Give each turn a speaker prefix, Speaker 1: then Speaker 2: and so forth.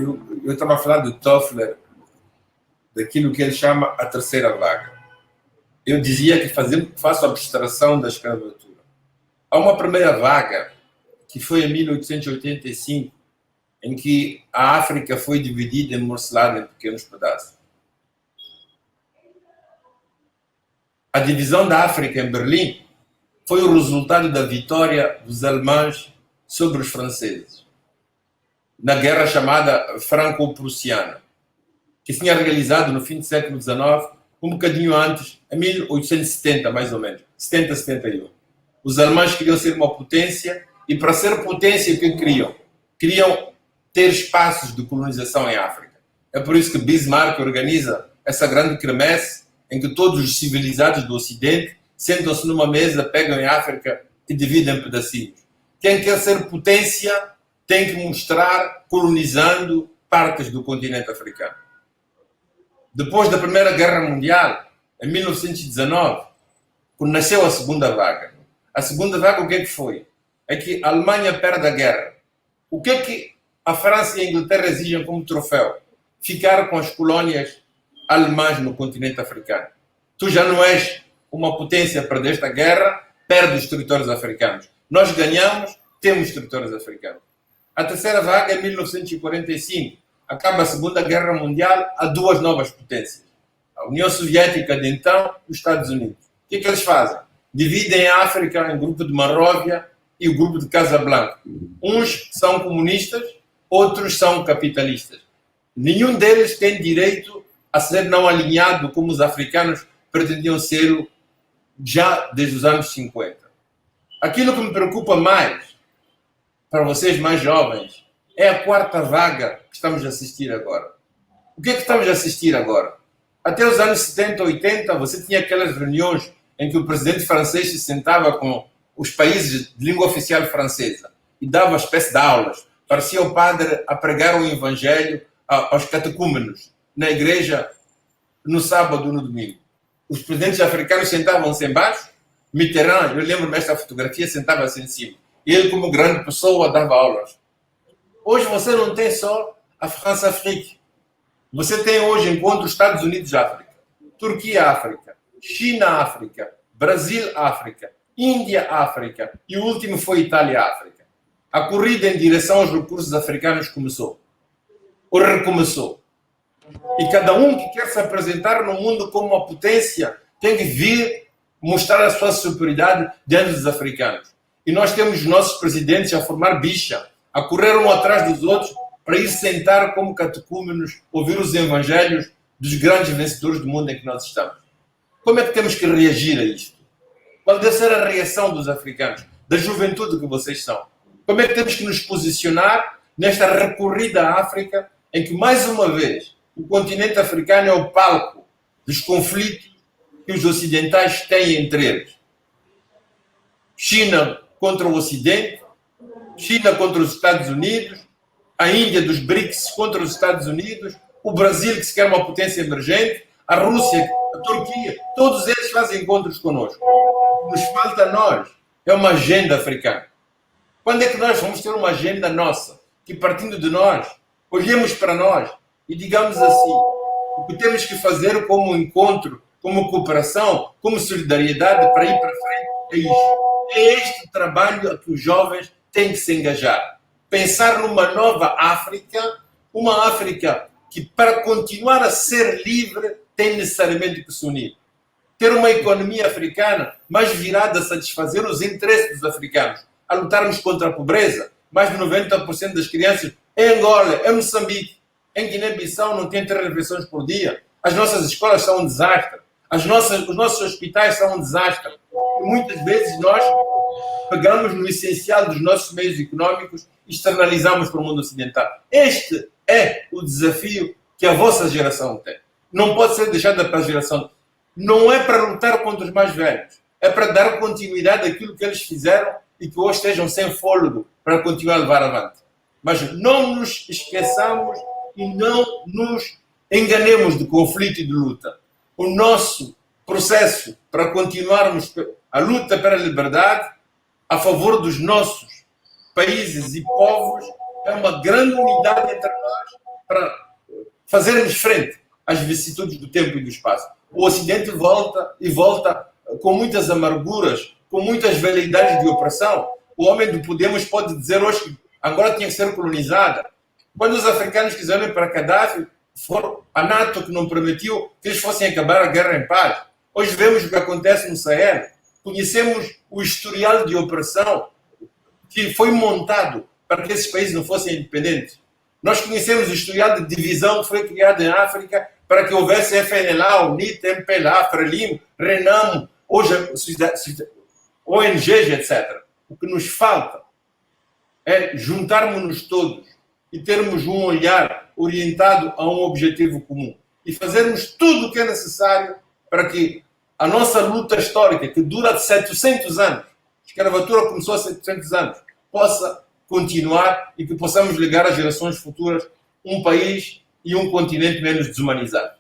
Speaker 1: eu estava a falar do Toffler, daquilo que ele chama a terceira vaga. Eu dizia que faço abstração da escravatura. Há uma primeira vaga, que foi em 1885, em que a África foi dividida e morcelada em pequenos pedaços. A divisão da África em Berlim foi o resultado da vitória dos alemães sobre os franceses, na guerra chamada franco-prussiana, que se tinha realizado no fim do século XIX, um bocadinho antes, em 1870, mais ou menos, 70, 71. Os alemães queriam ser uma potência, e para ser potência, o que queriam? Queriam ter espaços de colonização em África. É por isso que Bismarck organiza essa grande quermesse, em que todos os civilizados do Ocidente sentam-se numa mesa, pegam em África e dividem em pedacinhos. Quem quer ser potência tem que mostrar colonizando partes do continente africano. Depois da Primeira Guerra Mundial, em 1919, quando nasceu a segunda vaga. A segunda vaga o que é que foi? É que a Alemanha perde a guerra. O que é que a França e a Inglaterra exigem como troféu? Ficar com as colónias alemãs no continente africano. Tu já não és uma potência, perdeste a guerra, perde os territórios africanos. Nós ganhamos, temos territórios africanos. A terceira vaga, em 1945, acaba a Segunda Guerra Mundial, há duas novas potências. A União Soviética de então e os Estados Unidos. O que é que eles fazem? Dividem a África em grupo de Monróvia e o grupo de Casablanca. Uns são comunistas, outros são capitalistas. Nenhum deles tem direito a ser não alinhado como os africanos pretendiam ser já desde os anos 50. Aquilo que me preocupa mais, para vocês mais jovens, é a quarta vaga que estamos a assistir agora. O que é que estamos a assistir agora? Até os anos 70, 80, você tinha aquelas reuniões em que o presidente francês se sentava com os países de língua oficial francesa e dava uma espécie de aulas. Parecia o padre a pregar o evangelho aos catecúmenos na igreja no sábado e no domingo. Os presidentes africanos sentavam-se embaixo, Mitterrand, eu lembro-me desta fotografia, sentava-se em cima. E ele, como grande pessoa, dava aulas. Hoje você não tem só a França-África. Você tem hoje encontros Estados Unidos-África, Turquia-África, China-África, Brasil-África, Índia-África e o último foi Itália-África. A corrida em direção aos recursos africanos começou. Ou recomeçou. E cada um que quer se apresentar no mundo como uma potência tem que vir mostrar a sua superioridade diante dos africanos. E nós temos os nossos presidentes a formar bicha, a correr um atrás dos outros para ir sentar como catecúmenos, ouvir os evangelhos dos grandes vencedores do mundo em que nós estamos. Como é que temos que reagir a isto? Qual deve ser a reação dos africanos, da juventude que vocês são? Como é que temos que nos posicionar nesta recorrida à África, em que, mais uma vez, o continente africano é o palco dos conflitos que os ocidentais têm entre eles? China contra o Ocidente, China contra os Estados Unidos, a Índia dos BRICS contra os Estados Unidos, o Brasil que se quer uma potência emergente, a Rússia, a Turquia, todos eles fazem encontros conosco. O que nos falta a nós é uma agenda africana. Quando é que nós vamos ter uma agenda nossa, que partindo de nós, olhemos para nós e digamos assim, o que temos que fazer como encontro, como cooperação, como solidariedade para ir para frente é isto. É este trabalho a que os jovens têm que se engajar. Pensar numa nova África, uma África que para continuar a ser livre tem necessariamente que se unir. Ter uma economia africana mais virada a satisfazer os interesses dos africanos, a lutarmos contra a pobreza. Mais de 90% das crianças em Angola, em Moçambique, em Guiné-Bissau não têm 3 refeições por dia. As nossas escolas são um desastre. Os nossos hospitais são um desastre. E muitas vezes nós pegamos no essencial dos nossos meios económicos e externalizamos para o mundo ocidental. Este é o desafio que a vossa geração tem. Não pode ser deixada para a geração. Não é para lutar contra os mais velhos. É para dar continuidade àquilo que eles fizeram e que hoje estejam sem fôlego para continuar a levar avante. Mas não nos esqueçamos e não nos enganemos de conflito e de luta. O nosso processo para continuarmos a luta pela liberdade a favor dos nossos países e povos é uma grande unidade entre nós para fazermos frente às vicissitudes do tempo e do espaço. O Ocidente volta e volta com muitas amarguras, com muitas veleidades de opressão. O homem do Podemos pode dizer hoje que Angola tinha que ser colonizada. Quando os africanos quiseram ir para Gaddafi, foi a NATO que não permitiu que eles fossem acabar a guerra em paz. Hoje vemos o que acontece no Sahel. Conhecemos o historial de opressão que foi montado para que esses países não fossem independentes. Nós conhecemos o historial de divisão que foi criada em África para que houvesse FNLA, UNIT, MPLA, FRELIM, RENAMO, hoje ONGs, etc. O que nos falta é juntarmos-nos todos e termos um olhar orientado a um objetivo comum e fazermos tudo o que é necessário para que a nossa luta histórica, que dura 700 anos, a escravatura começou há 700 anos, possa continuar e que possamos ligar às gerações futuras um país e um continente menos desumanizado.